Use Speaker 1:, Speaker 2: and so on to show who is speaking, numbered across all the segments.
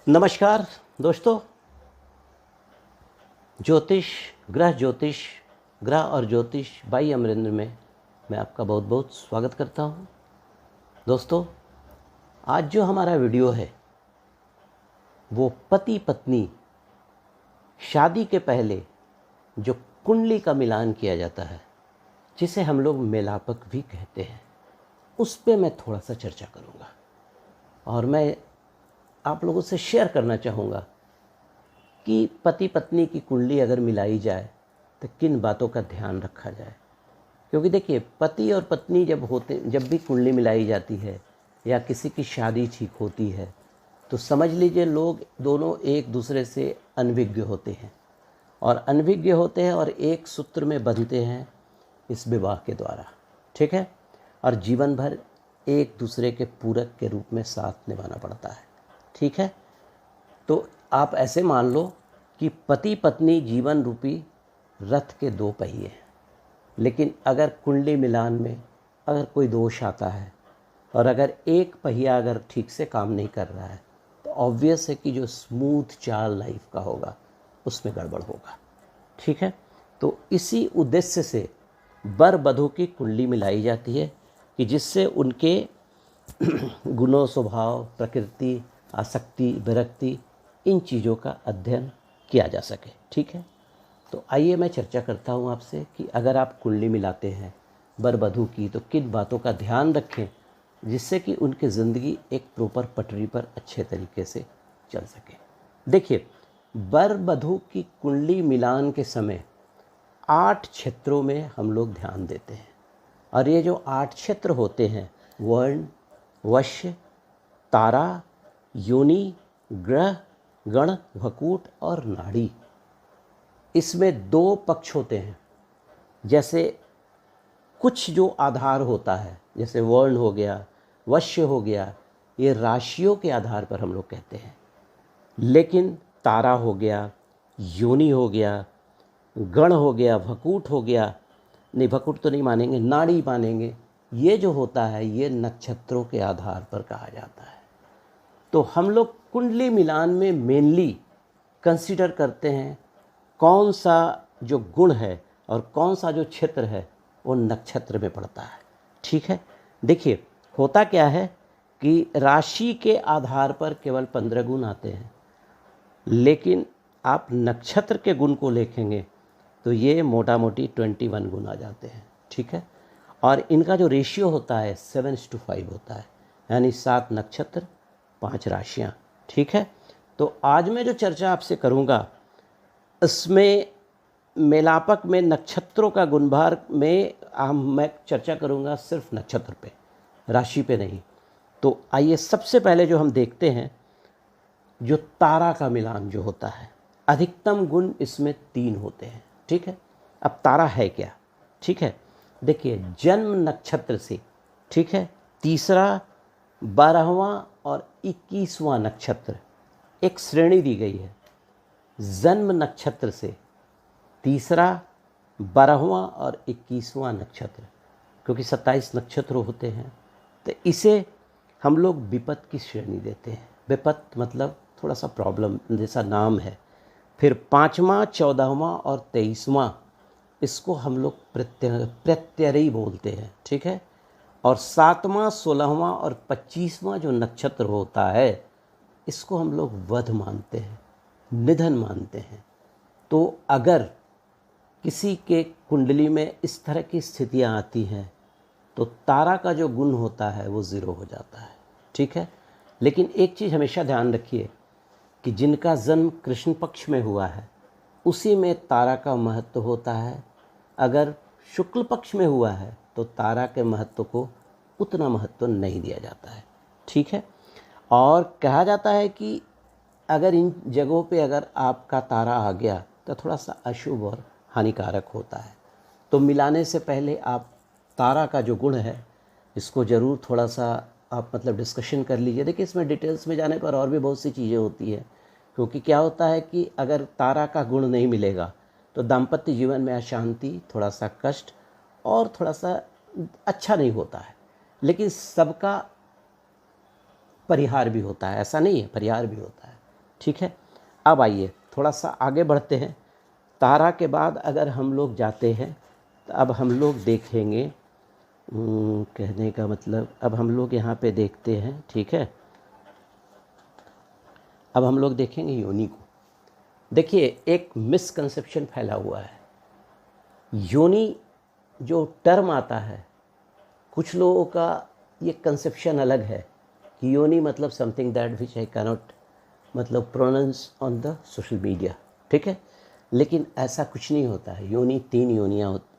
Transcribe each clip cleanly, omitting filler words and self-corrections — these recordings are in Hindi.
Speaker 1: नमस्कार दोस्तों। ज्योतिष ग्रह और ज्योतिष बाई अमरेंद्र में मैं आपका बहुत बहुत स्वागत करता हूं। दोस्तों, आज जो हमारा वीडियो है वो पति पत्नी शादी के पहले जो कुंडली का मिलान किया जाता है, जिसे हम लोग मेलापक भी कहते हैं, उस पे मैं थोड़ा सा चर्चा करूंगा और मैं आप लोगों से शेयर करना चाहूँगा कि पति पत्नी की कुंडली अगर मिलाई जाए तो किन बातों का ध्यान रखा जाए। क्योंकि देखिए, पति और पत्नी जब भी कुंडली मिलाई जाती है या किसी की शादी ठीक होती है तो समझ लीजिए लोग दोनों एक दूसरे से अनभिज्ञ होते हैं और एक सूत्र में बंधते हैं इस विवाह के द्वारा, ठीक है। और जीवन भर एक दूसरे के पूरक के रूप में साथ निभाना पड़ता है, ठीक है। तो आप ऐसे मान लो कि पति पत्नी जीवन रूपी रथ के दो पहिए हैं, लेकिन अगर कुंडली मिलान में अगर कोई दोष आता है और अगर एक पहिया अगर ठीक से काम नहीं कर रहा है तो ऑब्वियस है कि जो स्मूथ चाल लाइफ का होगा उसमें गड़बड़ होगा, ठीक है। तो इसी उद्देश्य से वर वधू की कुंडली मिलाई जाती है कि जिससे उनके गुणों, स्वभाव, प्रकृति, आसक्ति, विरक्ति, इन चीज़ों का अध्ययन किया जा सके, ठीक है। तो आइए मैं चर्चा करता हूँ आपसे कि अगर आप कुंडली मिलाते हैं वर वधू की तो किन बातों का ध्यान रखें जिससे कि उनकी ज़िंदगी एक प्रॉपर पटरी पर अच्छे तरीके से चल सके। देखिए, वर वधू की कुंडली मिलान के समय 8 क्षेत्रों में हम लोग ध्यान देते हैं और ये जो 8 क्षेत्र होते हैं, वर्ण, वश्य, तारा, योनि, ग्रह, गण, भकूट और नाड़ी, इसमें 2 पक्ष होते हैं। जैसे कुछ जो आधार होता है, जैसे वर्ण हो गया, वश्य हो गया, ये राशियों के आधार पर हम लोग कहते हैं। लेकिन तारा हो गया, योनि हो गया, गण हो गया, भकूट हो गया, नहीं भकूट तो नहीं मानेंगे, नाड़ी मानेंगे, ये जो होता है ये नक्षत्रों के आधार पर कहा जाता है। तो हम लोग कुंडली मिलान में मेनली कंसीडर करते हैं कौन सा जो गुण है और कौन सा जो क्षेत्र है वो नक्षत्र में पड़ता है, ठीक है। देखिए, होता क्या है कि राशि के आधार पर केवल 15 गुण आते हैं, लेकिन आप नक्षत्र के गुण को देखेंगे तो ये मोटा मोटी 21 गुण आ जाते हैं, ठीक है। और इनका जो रेशियो होता है 7:5 होता है, यानी 7 नक्षत्र 5 राशियाँ, ठीक है। तो आज मैं जो चर्चा आपसे करूँगा इसमें मेलापक में नक्षत्रों का गुणभार में मैं चर्चा करूँगा सिर्फ नक्षत्र पे, राशि पे नहीं। तो आइए सबसे पहले जो हम देखते हैं जो तारा का मिलान जो होता है, अधिकतम गुण इसमें 3 होते हैं, ठीक है। अब तारा है क्या, ठीक है। देखिए, जन्म नक्षत्र से, ठीक है, तीसरा, 12वां और 21वां नक्षत्र, एक श्रेणी दी गई है। जन्म नक्षत्र से तीसरा, 12वां और 21वां नक्षत्र, क्योंकि 27 नक्षत्र होते हैं तो इसे हम लोग विपत की श्रेणी देते हैं। विपत मतलब थोड़ा सा प्रॉब्लम जैसा नाम है। फिर 5वां, 14वां और 23वां, इसको हम लोग प्रत्ययी बोलते हैं, ठीक है। और 7वां, 16वां और 25वां जो नक्षत्र होता है इसको हम लोग वध मानते हैं, निधन मानते हैं। तो अगर किसी के कुंडली में इस तरह की स्थितियां आती हैं तो तारा का जो गुण होता है वो 0 हो जाता है, ठीक है। लेकिन एक चीज़ हमेशा ध्यान रखिए कि जिनका जन्म कृष्ण पक्ष में हुआ है उसी में तारा का महत्व होता है। अगर शुक्ल पक्ष में हुआ है तो तारा के महत्व को उतना महत्व नहीं दिया जाता है, ठीक है। और कहा जाता है कि अगर इन जगहों पे अगर आपका तारा आ गया तो थोड़ा सा अशुभ और हानिकारक होता है। तो मिलाने से पहले आप तारा का जो गुण है इसको ज़रूर थोड़ा सा आप मतलब डिस्कशन कर लीजिए। देखिए, इसमें डिटेल्स में जाने पर और भी बहुत सी चीज़ें होती हैं, क्योंकि क्या होता है कि अगर तारा का गुण नहीं मिलेगा तो दाम्पत्य जीवन में अशांति, थोड़ा सा कष्ट और थोड़ा सा अच्छा नहीं होता है। लेकिन सबका परिहार भी होता है, ऐसा नहीं है, परिहार भी होता है। ठीक है। अब आइए थोड़ा सा आगे बढ़ते हैं। तारा के बाद अगर हम लोग जाते हैं तो अब हम लोग देखेंगे, कहने का मतलब अब हम लोग यहाँ पे देखते हैं, ठीक है। अब हम लोग देखेंगे योनि को। देखिए एक मिसकंसेप्शन फैला हुआ है। योनि जो टर्म आता है, कुछ लोगों का ये कंसेप्शन अलग है कि योनि मतलब something that which I cannot मतलब pronounce on the social media, ठीक है। लेकिन ऐसा कुछ नहीं होता है। योनि 3 योनियाँ होती।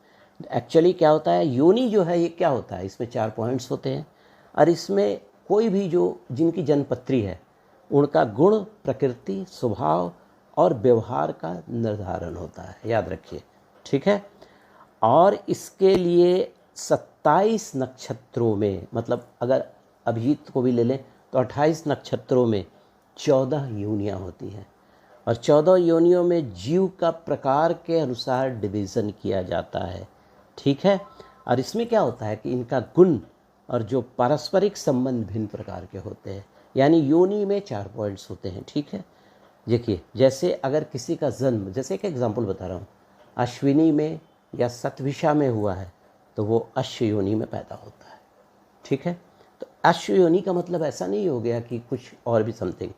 Speaker 1: एक्चुअली क्या होता है, योनि जो है ये क्या होता है, इसमें 4 पॉइंट्स होते हैं और इसमें कोई भी जो जिनकी जन्मपत्री है उनका गुण, प्रकृति, स्वभाव और व्यवहार का निर्धारण होता है, याद रखिए, ठीक है। और इसके लिए 27 नक्षत्रों में, मतलब अगर अभिजीत को भी ले लें तो 28 नक्षत्रों में 14 योनियाँ होती हैं और 14 योनियों में जीव का प्रकार के अनुसार डिवीज़न किया जाता है, ठीक है। और इसमें क्या होता है कि इनका गुण और जो पारस्परिक संबंध भिन्न प्रकार के होते हैं। यानी योनि में 4 पॉइंट्स होते हैं, ठीक है। देखिए जैसे अगर किसी का जन्म, जैसे एक एग्जांपल बता रहा हूँ, अश्विनी में या शतभिषा में हुआ है तो वो अश्व योनि में पैदा होता है, ठीक है। तो अश्व योनि का मतलब ऐसा नहीं हो गया कि कुछ और भी समथिंग,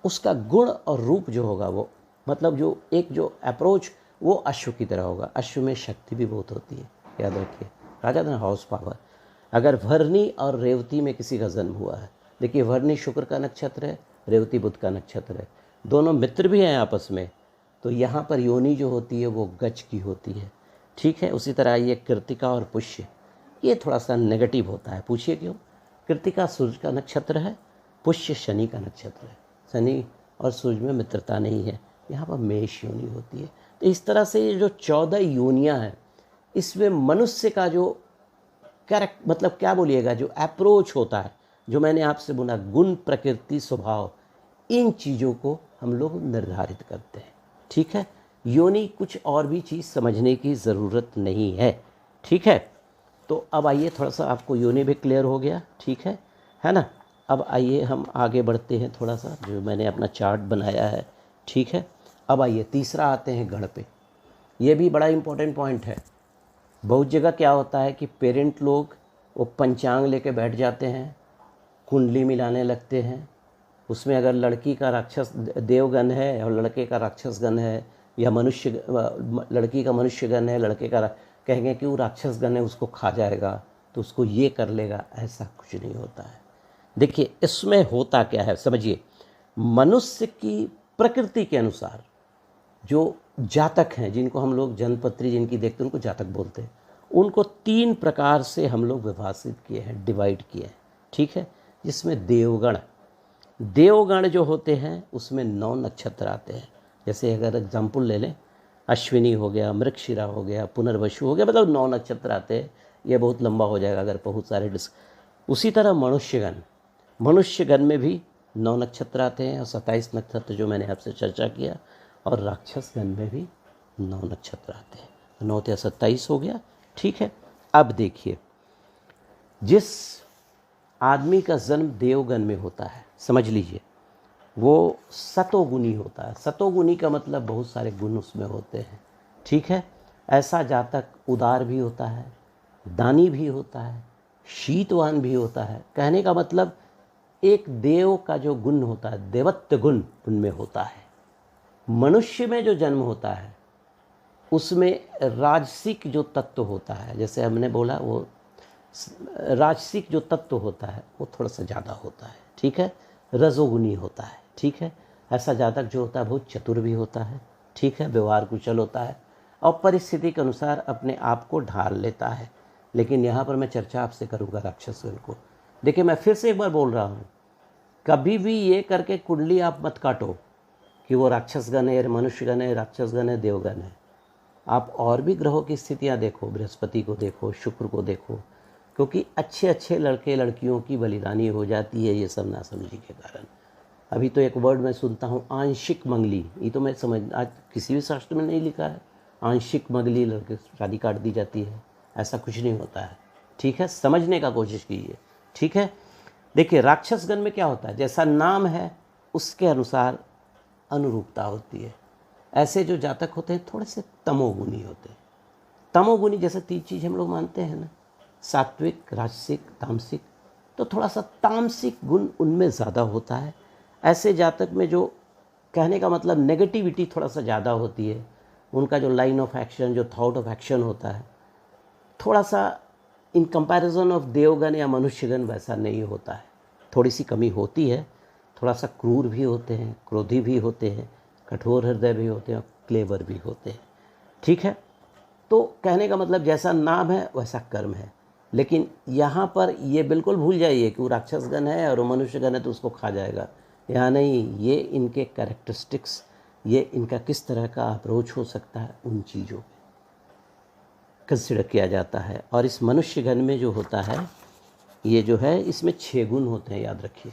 Speaker 1: उसका गुण और रूप जो होगा वो मतलब जो एक जो अप्रोच वो अश्व की तरह होगा। अश्व में शक्ति भी बहुत होती है, याद रखिए, राजा धन हाउस पावर। अगर भरनी और रेवती में किसी का जन्म हुआ है, देखिए भरनी शुक्र का नक्षत्र है, रेवती बुध का नक्षत्र है, दोनों मित्र भी हैं आपस में, तो यहाँ पर योनि जो होती है वो गज की होती है, ठीक है। उसी तरह ये कृतिका और पुष्य, ये थोड़ा सा नेगेटिव होता है, पूछिए क्यों। कृतिका सूर्य का नक्षत्र है, पुष्य शनि का नक्षत्र है, शनि और सूर्य में मित्रता नहीं है, यहाँ पर मेष योनि होती है। तो इस तरह से ये जो 14 योनियाँ हैं इसमें मनुष्य का जो कैरेक्टर मतलब क्या बोलिएगा, जो अप्रोच होता है, जो मैंने आपसे बोला गुण, प्रकृति, स्वभाव, इन चीज़ों को हम लोग निर्धारित करते हैं, ठीक है। योनि कुछ और भी चीज़ समझने की ज़रूरत नहीं है, ठीक है। तो अब आइए थोड़ा सा आपको योनि भी क्लियर हो गया, ठीक है ना। अब आइए हम आगे बढ़ते हैं थोड़ा सा, जो मैंने अपना चार्ट बनाया है, ठीक है। अब आइए तीसरा आते हैं गण पे। ये भी बड़ा इम्पोर्टेंट पॉइंट है। बहुत जगह क्या होता है कि पेरेंट लोग वो पंचांग लेके बैठ जाते हैं, कुंडली मिलाने लगते हैं, उसमें अगर लड़की का राक्षस देवगण है और लड़के का राक्षसगण है, या लड़की का मनुष्यगण है, लड़के का कहेंगे कि वो राक्षसगण है, उसको खा जाएगा तो उसको ये कर लेगा। ऐसा कुछ नहीं होता है। देखिए इसमें होता क्या है समझिए, मनुष्य की प्रकृति के अनुसार जो जातक हैं, जिनको हम लोग जन्मपत्री जिनकी देखते हैं उनको जातक बोलते हैं, उनको 3 प्रकार से हम लोग विभाजित किए हैं, डिवाइड किए हैं, ठीक है। जिसमें देवगण जो होते हैं उसमें 9 नक्षत्र आते हैं। जैसे अगर एग्जाम्पल ले लें, अश्विनी हो गया, मृगशिरा हो गया, पुनर्वसु हो गया, मतलब 9 नक्षत्र आते हैं। ये बहुत लंबा हो जाएगा अगर बहुत सारे उसी तरह मनुष्यगण में भी 9 नक्षत्र आते हैं और 27 नक्षत्र जो मैंने आपसे चर्चा किया, और राक्षसगण में भी 9 नक्षत्र आते हैं। 9 या 27 हो गया, ठीक है। अब देखिए जिस आदमी का जन्म देवगण में होता है, समझ लीजिए वो सतोगुणी होता है। सतोगुणी का मतलब बहुत सारे गुण उसमें होते हैं, ठीक है। ऐसा जातक उदार भी होता है, दानी भी होता है, शीतवान भी होता है। कहने का मतलब एक देव का जो गुण होता है, देवत्व गुण उनमें होता है। मनुष्य में जो जन्म होता है उसमें राजसिक जो तत्व होता है, जैसे हमने बोला वो राजसिक जो तत्व होता है वो थोड़ा सा ज़्यादा होता है, ठीक है। रजोगुनी होता है, ठीक है। ऐसा जातक जो होता है बहुत चतुर भी होता है, ठीक है, व्यवहार कुशल होता है और परिस्थिति के अनुसार अपने आप को ढाल लेता है। लेकिन यहाँ पर मैं चर्चा आपसे करूँगा राक्षसगण को। देखिए मैं फिर से एक बार बोल रहा हूँ, कभी भी ये करके कुंडली आप मत काटो कि वो राक्षसगण है, मनुष्यगण है, राक्षसगण है, देवगण है। आप और भी ग्रहों की स्थितियाँ देखो, बृहस्पति को देखो, शुक्र को देखो, क्योंकि अच्छे अच्छे लड़के लड़कियों की बलिदानी हो जाती है ये सब नासमझी के कारण। अभी तो एक वर्ड मैं सुनता हूँ आंशिक मंगली, ये तो मैं समझ आज किसी भी शास्त्र में नहीं लिखा है आंशिक मंगली लड़के शादी काट दी जाती है, ऐसा कुछ नहीं होता है, ठीक है। समझने का कोशिश कीजिए, ठीक है। देखिए राक्षसगण में क्या होता है, जैसा नाम है उसके अनुसार अनुरूपता होती है। ऐसे जो जातक होते हैं थोड़े से तमोगुणी होते हैं। तमोगुणी जैसे 3 चीज़ हम लोग मानते हैं ना, सात्विक, राजसिक, तामसिक, तो थोड़ा सा तामसिक गुण उनमें ज़्यादा होता है। ऐसे जातक में जो कहने का मतलब नेगेटिविटी थोड़ा सा ज़्यादा होती है, उनका जो लाइन ऑफ एक्शन, जो थॉट ऑफ एक्शन होता है, थोड़ा सा इन कंपैरिजन ऑफ देवगण या मनुष्यगण वैसा नहीं होता है, थोड़ी सी कमी होती है। थोड़ा सा क्रूर भी होते हैं, क्रोधी भी होते हैं, कठोर हृदय भी होते हैं और क्लेवर भी होते हैं। ठीक है, तो कहने का मतलब जैसा नाम है वैसा कर्म है। लेकिन यहाँ पर ये बिल्कुल भूल जाइए कि वो राक्षसगण है और वो मनुष्यगण है तो उसको खा जाएगा, यहाँ नहीं। ये इनके कैरेक्टरिस्टिक्स, ये इनका किस तरह का अप्रोच हो सकता है, उन चीज़ों पे कंसिडर किया जाता है। और इस मनुष्यगण में जो होता है, ये जो है इसमें 6 गुण होते हैं, याद रखिए।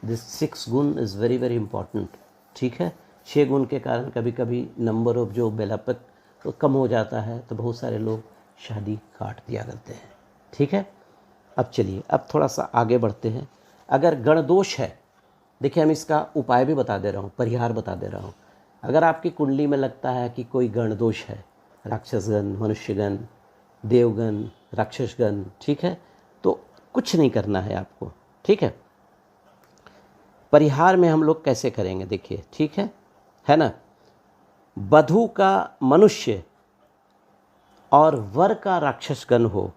Speaker 1: दिस 6 गुण इज़ वेरी वेरी इंपॉर्टेंट। ठीक है, 6 गुण के कारण कभी कभी नंबर ऑफ जो बेलापक तो कम हो जाता है, तो बहुत सारे लोग शादी काट दिया करते हैं। ठीक है, अब चलिए अब थोड़ा सा आगे बढ़ते हैं। अगर गणदोष है, देखिए हम इसका उपाय भी बता दे रहा हूँ, परिहार बता दे रहा हूँ। अगर आपकी कुंडली में लगता है कि कोई गणदोष है, राक्षसगण, मनुष्यगण, देवगण, राक्षसगण, ठीक है, तो कुछ नहीं करना है आपको। ठीक है, परिहार में हम लोग कैसे करेंगे देखिए, ठीक है ना। वधू का मनुष्य और वर का राक्षसगण हो,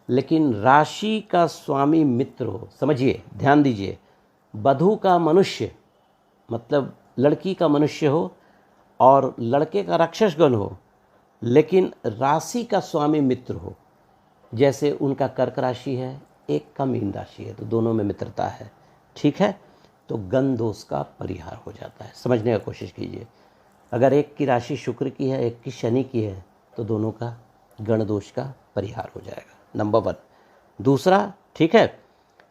Speaker 1: लेकिन राशि का स्वामी मित्र हो। समझिए, ध्यान दीजिए, वधू का मनुष्य मतलब लड़की का मनुष्य हो और लड़के का राक्षसगण हो, लेकिन राशि का स्वामी मित्र हो। जैसे उनका कर्क राशि है, एक का मीन राशि है, तो दोनों में मित्रता है। ठीक है, तो गण दोष का परिहार हो जाता है। समझने का कोशिश कीजिए, अगर एक की राशि शुक्र की है, एक की शनि की है, तो दोनों का गण दोष का परिहार हो जाएगा, नंबर 1। दूसरा, ठीक है,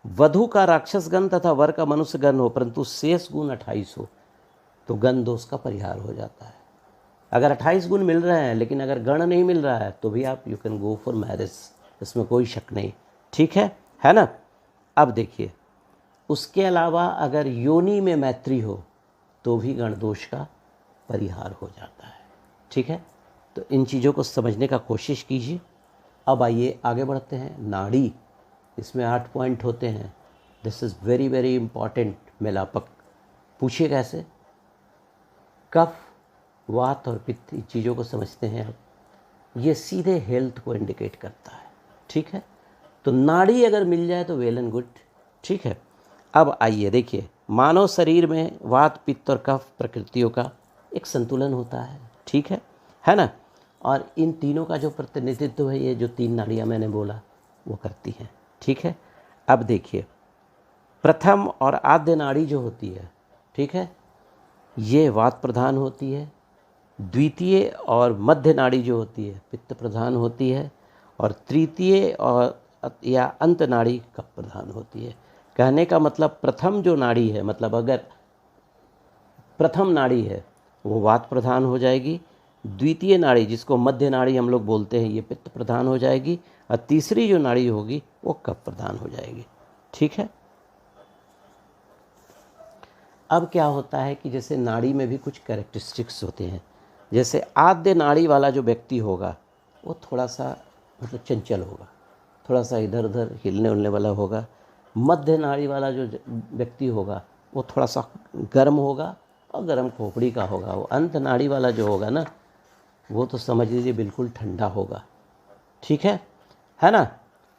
Speaker 1: वधू का राक्षसगण तथा वर का मनुष्यगण हो, परंतु शेष गुण 28 हो, तो गण दोष का परिहार हो जाता है। अगर 28 गुण मिल रहे हैं लेकिन अगर गण नहीं मिल रहा है, तो भी आप you can go for marriage, इसमें कोई शक नहीं। ठीक है ना। अब देखिए, उसके अलावा अगर योनि में मैत्री हो, तो भी गण दोष का परिहार हो जाता है। ठीक है, तो इन चीज़ों को समझने का कोशिश कीजिए। अब आइए आगे बढ़ते हैं। नाड़ी, इसमें 8 पॉइंट होते हैं। This is very very important. मेलापक पूछिए कैसे। कफ, वात और पित्त, इन चीज़ों को समझते हैं आप, ये सीधे हेल्थ को इंडिकेट करता है। ठीक है, तो नाड़ी अगर मिल जाए तो वेल एंड गुड। ठीक है, अब आइए देखिए, मानव शरीर में वात, पित्त और कफ प्रकृतियों का एक संतुलन होता है। ठीक है ना। और इन तीनों का जो प्रतिनिधित्व है, ये जो 3 नाड़ियाँ मैंने बोला वो करती हैं। ठीक है, अब देखिए, प्रथम और आद्य नाड़ी जो होती है, ठीक है, ये वात प्रधान होती है। द्वितीय और मध्य नाड़ी जो होती है पित्त प्रधान होती है, और तृतीय और या अंत नाड़ी कफ प्रधान होती है। कहने का मतलब प्रथम जो नाड़ी है, मतलब अगर प्रथम नाड़ी है वो वात प्रधान हो जाएगी, द्वितीय नाड़ी जिसको मध्य नाड़ी हम लोग बोलते हैं ये पित्त प्रधान हो जाएगी, और तीसरी जो नाड़ी होगी वो कफ प्रधान हो जाएगी। ठीक है, अब क्या होता है कि जैसे नाड़ी में भी कुछ कैरेक्टरिस्टिक्स होते हैं। जैसे आद्य नाड़ी वाला जो व्यक्ति होगा वो थोड़ा सा मतलब चंचल होगा, थोड़ा सा इधर उधर हिलने उलने वाला होगा। मध्य नाड़ी वाला जो व्यक्ति होगा वो थोड़ा सा गर्म होगा और गर्म खोपड़ी का होगा। वो अंत नाड़ी वाला जो होगा ना, वो तो समझ लीजिए बिल्कुल ठंडा होगा। ठीक है ना।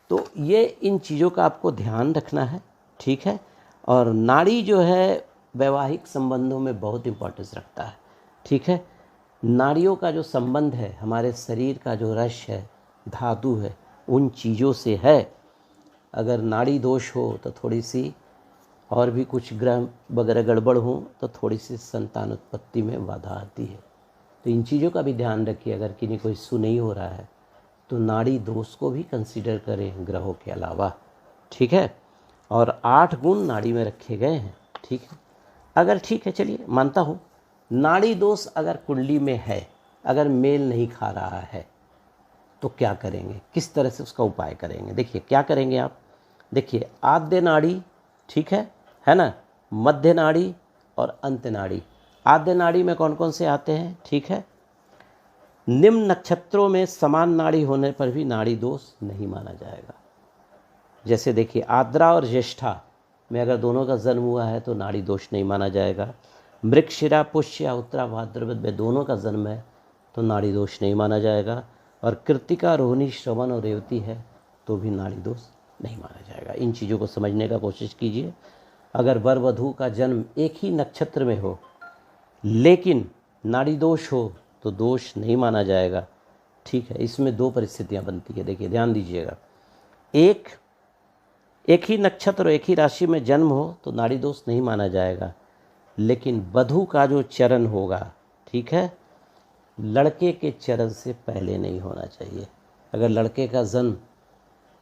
Speaker 1: तो ये इन चीज़ों का आपको ध्यान रखना है। ठीक है, और नाड़ी जो है वैवाहिक संबंधों में बहुत इम्पोर्टेंस रखता है। ठीक है, नाड़ियों का जो संबंध है हमारे शरीर का जो रस है, धातु है, उन चीज़ों से है। अगर नाड़ी दोष हो तो थोड़ी सी और भी कुछ ग्रह वगैरह गड़बड़ हो तो थोड़ी सी संतान उत्पत्ति में बाधा आती है। तो इन चीज़ों का भी ध्यान रखिए। अगर किन्हीं को इश्यू नहीं हो रहा है तो नाड़ी दोष को भी कंसीडर करें ग्रहों के अलावा। ठीक है, और 8 गुण नाड़ी में रखे गए हैं। ठीक है, अगर ठीक है चलिए मानता हूँ, नाड़ी दोष अगर कुंडली में है, अगर मेल नहीं खा रहा है, तो क्या करेंगे, किस तरह से उसका उपाय करेंगे। देखिए क्या करेंगे आप, देखिए आद्य नाड़ी, ठीक है ना, मध्य नाड़ी और अंत नाड़ी। आद्य नाड़ी में कौन कौन से आते हैं, ठीक है। निम्न नक्षत्रों में समान नाड़ी होने पर भी नाड़ी दोष नहीं माना जाएगा। जैसे देखिए आद्रा और ज्येष्ठा में अगर दोनों का जन्म हुआ है तो नाड़ी दोष नहीं माना जाएगा। मृगशिरा, पुष्य या उत्तरा भाद्रपद में दोनों का जन्म है तो नाड़ी दोष नहीं माना जाएगा। और कृतिका, रोहिणी, श्रवण और रेवती है तो भी नाड़ी दोष नहीं माना जाएगा। इन चीज़ों को समझने का कोशिश कीजिए। अगर वर वधू का जन्म एक ही नक्षत्र में हो लेकिन नाड़ी दोष हो तो दोष नहीं माना जाएगा, ठीक है। इसमें दो परिस्थितियां बनती है, देखिए ध्यान दीजिएगा। एक ही नक्षत्र और एक ही राशि में जन्म हो तो नाड़ी दोष नहीं माना जाएगा, लेकिन वधू का जो चरण होगा, ठीक है, लड़के के चरण से पहले नहीं होना चाहिए। अगर लड़के का जन्म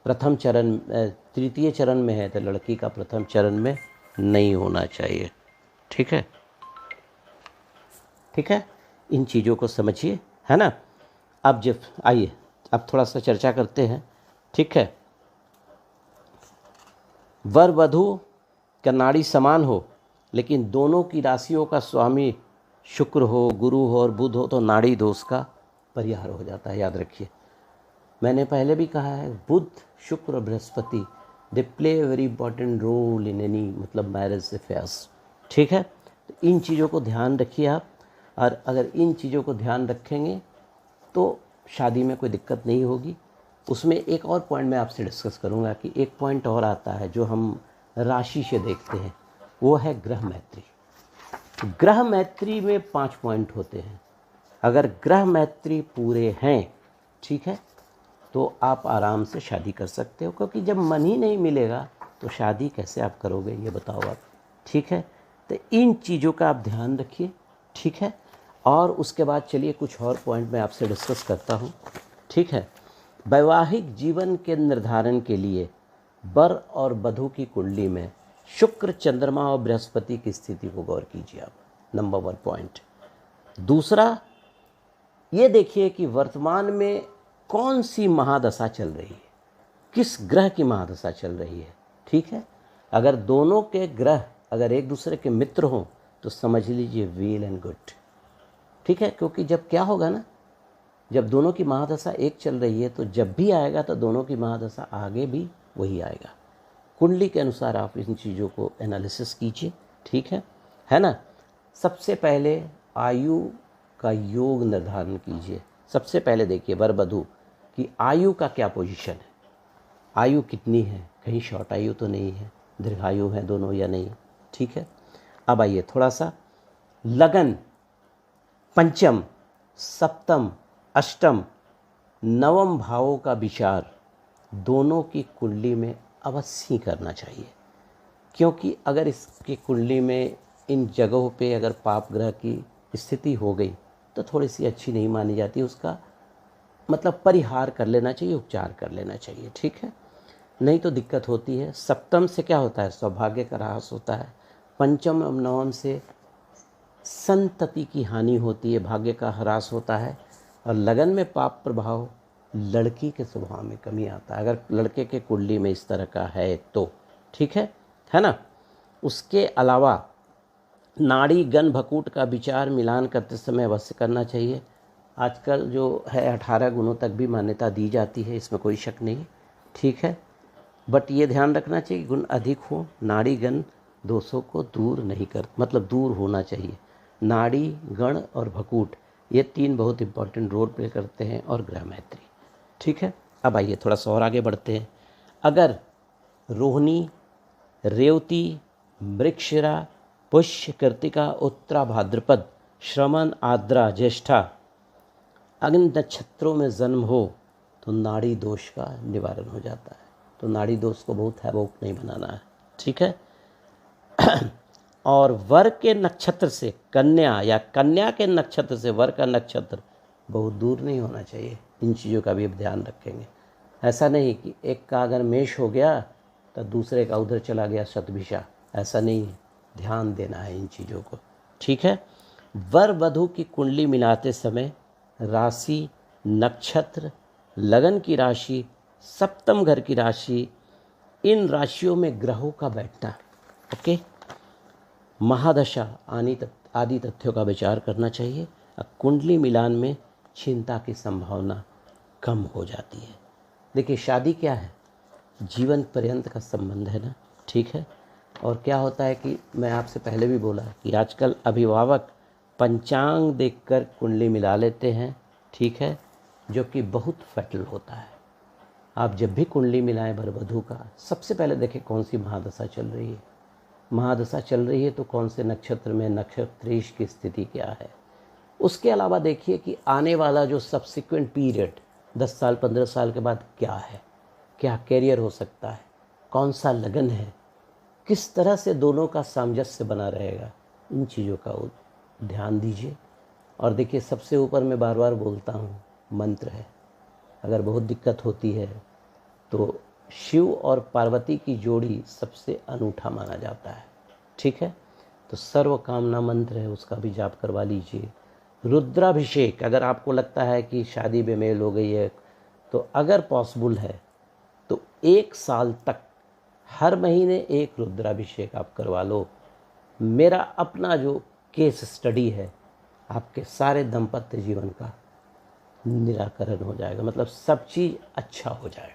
Speaker 1: प्रथम चरण तृतीय चरण में है तो लड़की का प्रथम चरण में नहीं होना चाहिए, ठीक है, ठीक है। इन चीज़ों को समझिए, है ना। अब जब आइए अब थोड़ा सा चर्चा करते हैं, ठीक है। वर वधू का नाड़ी समान हो लेकिन दोनों की राशियों का स्वामी शुक्र हो, गुरु हो और बुध हो तो नाड़ी दोष का परिहार हो जाता है। याद रखिए, मैंने पहले भी कहा है, बुध, शुक्र और Brihaspati they play very important role in any मतलब मैरिज अफेयर्स, ठीक है। तो इन चीज़ों को ध्यान रखिए आप, और अगर इन चीज़ों को ध्यान रखेंगे तो शादी में कोई दिक्कत नहीं होगी। उसमें एक और पॉइंट मैं आपसे डिस्कस करूंगा कि एक पॉइंट और आता है जो हम राशि से देखते हैं, वो है ग्रह मैत्री। ग्रह मैत्री में 5 पॉइंट होते हैं। अगर ग्रह मैत्री पूरे हैं, ठीक है, तो आप आराम से शादी कर सकते हो, क्योंकि जब मन ही नहीं मिलेगा तो शादी कैसे आप करोगे, ये बताओ आप, ठीक है। तो इन चीज़ों का आप ध्यान रखिए, ठीक है। और उसके बाद चलिए कुछ और पॉइंट मैं आपसे डिस्कस करता हूँ, ठीक है। वैवाहिक जीवन के निर्धारण के लिए वर और वधू की कुंडली में शुक्र, चंद्रमा और बृहस्पति की स्थिति को गौर कीजिए आप, नंबर 1 पॉइंट। दूसरा ये देखिए कि वर्तमान में कौन सी महादशा चल रही है, किस ग्रह की महादशा चल रही है, ठीक है। अगर दोनों के ग्रह अगर एक दूसरे के मित्र हों तो समझ लीजिए वेल एंड गुड, ठीक है। क्योंकि जब क्या होगा ना, जब दोनों की महादशा एक चल रही है तो जब भी आएगा तो दोनों की महादशा आगे भी वही आएगा। कुंडली के अनुसार आप इन चीज़ों को एनालिसिस कीजिए, ठीक है ना। सबसे पहले आयु का योग निर्धारण कीजिए। सबसे पहले देखिए वर वधू की आयु का क्या पोजीशन है, आयु कितनी है, कहीं शॉर्ट आयु तो नहीं है, दीर्घायु है दोनों या नहीं, ठीक है। अब आइए थोड़ा सा लगन, पंचम, सप्तम, अष्टम, नवम भावों का विचार दोनों की कुंडली में अवश्य करना चाहिए, क्योंकि अगर इसकी कुंडली में इन जगहों पे अगर पाप ग्रह की स्थिति हो गई तो थोड़ी सी अच्छी नहीं मानी जाती, उसका मतलब परिहार कर लेना चाहिए, उपचार कर लेना चाहिए, ठीक है, नहीं तो दिक्कत होती है। सप्तम से क्या होता है, सौभाग्य का ह्रास होता है। पंचम और नवम से संतति की हानि होती है, भाग्य का ह्रास होता है। और लगन में पाप प्रभाव लड़की के स्वभाव में कमी आता है, अगर लड़के के कुंडली में इस तरह का है तो, ठीक है ना। उसके अलावा नाड़ी गण भकूट का विचार मिलान करते समय अवश्य करना चाहिए। आजकल जो है 18 गुणों तक भी मान्यता दी जाती है, इसमें कोई शक नहीं, ठीक है। बट ये ध्यान रखना चाहिए गुण अधिक हो, नाड़ी गण दोषों को दूर नहीं कर मतलब दूर होना चाहिए। नाड़ी, गण और भकूट ये 3 बहुत इंपॉर्टेंट रोल प्ले करते हैं, और ग्रह मैत्री, ठीक है। अब आइए थोड़ा सा और आगे बढ़ते हैं। अगर रोहिणी, रेवती, मृगशिरा, पुष्य, कृतिका, उत्तरा भाद्रपद, श्रवण, आद्रा, ज्येष्ठा अग्नि नक्षत्रों में जन्म हो तो नाड़ी दोष का निवारण हो जाता है। तो नाड़ी दोष को बहुत हैवोक नहीं बनाना है, ठीक है। और वर के नक्षत्र से कन्या या कन्या के नक्षत्र से वर का नक्षत्र बहुत दूर नहीं होना चाहिए। इन चीज़ों का भी अब ध्यान रखेंगे। ऐसा नहीं कि एक का अगर मेष हो गया तो दूसरे का उधर चला गया शतभिषा, ऐसा नहीं, ध्यान देना है इन चीज़ों को, ठीक है। वर वधू की कुंडली मिलाते समय राशि, नक्षत्र, लगन की राशि, सप्तम घर की राशि, इन राशियों में ग्रहों का बैठना, ओके, महादशा आदि तथ्यों का विचार करना चाहिए। कुंडली मिलान में चिंता की संभावना कम हो जाती है। देखिए, शादी क्या है? जीवन पर्यंत का संबंध है ना, ठीक है। और क्या होता है कि मैं आपसे पहले भी बोला कि आजकल अभिभावक पंचांग देखकर कुंडली मिला लेते हैं, ठीक है, जो कि बहुत फैटल होता है। आप जब भी कुंडली मिलाएं वर वधू का, सबसे पहले देखें कौन सी महादशा चल रही है। महादशा चल रही है तो कौन से नक्षत्र में नक्षत्रेश की स्थिति क्या है। उसके अलावा देखिए कि आने वाला जो सब्सिक्वेंट पीरियड 10 साल 15 साल के बाद क्या है, क्या कैरियर हो सकता है, कौन सा लगन है, किस तरह से दोनों का सामंजस्य बना रहेगा, इन चीज़ों का ध्यान दीजिए। और देखिए, सबसे ऊपर मैं बार बार बोलता हूँ, मंत्र है। अगर बहुत दिक्कत होती है तो शिव और पार्वती की जोड़ी सबसे अनूठा माना जाता है, ठीक है। तो सर्व कामना मंत्र है, उसका भी जाप करवा लीजिए। रुद्राभिषेक, अगर आपको लगता है कि शादी बेमेल हो गई है, तो अगर पॉसिबल है तो 1 साल तक हर महीने एक रुद्राभिषेक आप करवा लो। मेरा अपना जो केस स्टडी है, आपके सारे दाम्पत्य जीवन का निराकरण हो जाएगा, मतलब सब चीज़ अच्छा हो जाएगा।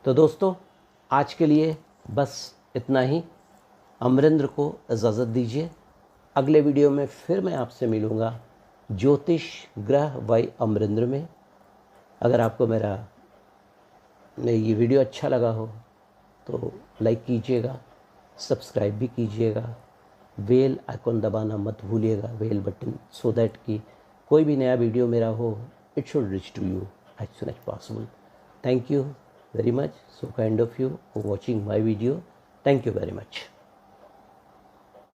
Speaker 1: तो दोस्तों, आज के लिए बस इतना ही। अमरेंद्र को इजाज़त दीजिए। अगले वीडियो में फिर मैं आपसे मिलूँगा ज्योतिष ग्रह बाय अमरेंद्र में। अगर आपको मेरा ये वीडियो अच्छा लगा हो तो लाइक कीजिएगा, सब्सक्राइब भी कीजिएगा, बेल आइकॉन दबाना मत भूलिएगा, बेल बटन, सो दैट कि कोई भी नया वीडियो मेरा हो, it should reach to you as soon as possible. Thank you very much. So kind of you for watching my video. Thank you very much.